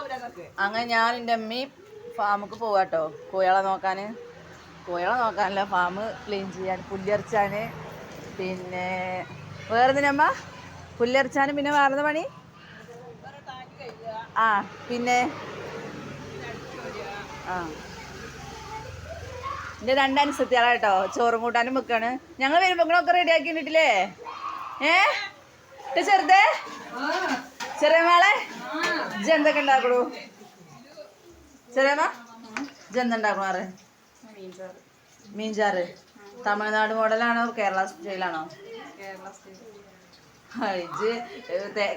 അങ്ങനെ ഞാൻ എൻ്റെ അമ്മയും ഫാമുക്ക് പോവാട്ടോ കോഴികളെ നോക്കാനല്ല ഫാം ക്ലീൻ ചെയ്യാൻ പുല്ലിറച്ചാൻ പിന്നെ വേറെന്തിനമ്മ പുല്ലിറച്ചാനും പിന്നെ വേറെ പണി ആ പിന്നെ ആ എൻ്റെ രണ്ടനുസത്തിയാളാട്ടോ ചോറും കൂട്ടാനും വെക്കാണ് ഞങ്ങൾ വരുമ്പോഴൊക്കെ റെഡി ആക്കിയിട്ടില്ലേ ചെറുതേ ചെറിയ മോളെ ഇജ്ജ് എന്തൊക്കെ ഉണ്ടാക്കണു ചെറിയമ്മ ഇജ്ജ് എന്തുണ്ടാക്കണാറ് മീൻചാറ് തമിഴ്നാട് മോഡലാണോ കേരള സ്റ്റൈലാണോ ഇജ്ജ്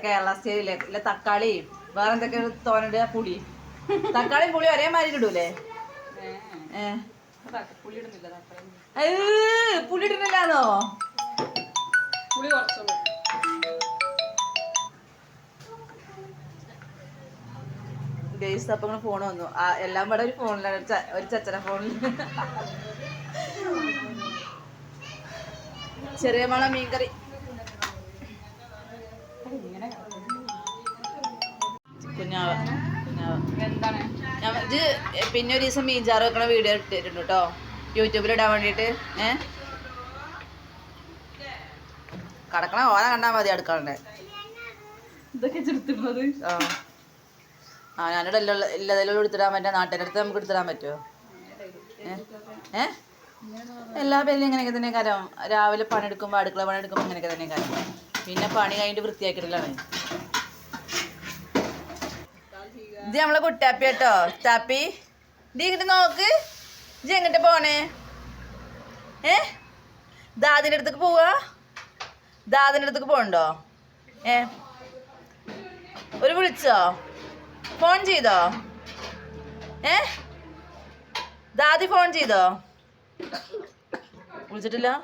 കേരള സ്റ്റൈലില്ലേ ഇല്ല തക്കാളി വേറെ എന്തൊക്കെ തോന്നിടുക പുളി തക്കാളിയും പുളി ഒരേമാതിരി ഇടൂലേ പുളി ഇടുന്നില്ലാന്നോ ഗെയ്സ് അപ്പം ഫോൺ വന്നു എല്ലാം കൂടെ ഒരു ഫോണിലാണ് ഒരു ചച്ചന ഫോണിൽ ചെറിയ മള മീൻകറി കുഞ്ഞാവ ഇത് പിന്നെ ഒരു ദിവസം മീൻചാറ് വെക്കണ വീഡിയോ ഇട്ടിട്ടുണ്ട് കേട്ടോ യൂട്യൂബിൽ ഇടാൻ വേണ്ടിയിട്ട് കടക്കണ ഓല കണ്ടാൽ മതി അടുക്കളൻ്റെ ഇതൊക്കെ ചെറുത്തുള്ളത് ഞാനിവിടെ എല്ലാതെല്ലാം എടുത്തിടാൻ പറ്റുക നാട്ടിനടുത്ത് നമുക്ക് എടുത്തിടാൻ പറ്റുമോ എല്ലാ പേരും ഇങ്ങനെയൊക്കെ തന്നെ കാര്യം രാവിലെ പണിയെടുക്കുമ്പോൾ അടുക്കള പണിയെടുക്കുമ്പോൾ ഇങ്ങനെയൊക്കെ തന്നെ കാര്യം പിന്നെ പണി കഴിഞ്ഞിട്ട് വൃത്തിയാക്കിയിട്ടില്ലാണ് ഇത് നമ്മളെ കുട്ടാപ്പി കേട്ടോ താപ്പി ഇത് ഇങ്ങോട്ട് നോക്ക് ഇത് എങ്ങോട്ട് പോണേ ദാദിൻ്റെ അടുത്തേക്ക് പോവാ ദാദിൻ്റെ അടുത്തേക്ക് പോകണ്ടോ ഒരു വിളിച്ചോ ഫോൺ ചെയ്തോ ദാദി ഫോൺ ചെയ്തോ വിളിച്ചിട്ടില്ല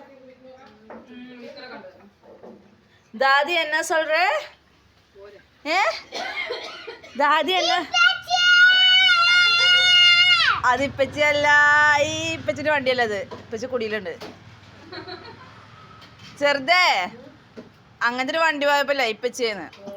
ദാദി എന്നാ சொல்றே ദാദി എന്നാ അത് ഇപ്പച്ചല്ല ഈ ഇപ്പച്ചിന്റെ വണ്ടിയല്ല അത് ഇപ്പച്ചി കുടിയിലുണ്ട് ചെറുതേ അങ്ങനത്തെ ഒരു വണ്ടി പോയപ്പോല്ലേ ഇപ്പച്ചിന്ന്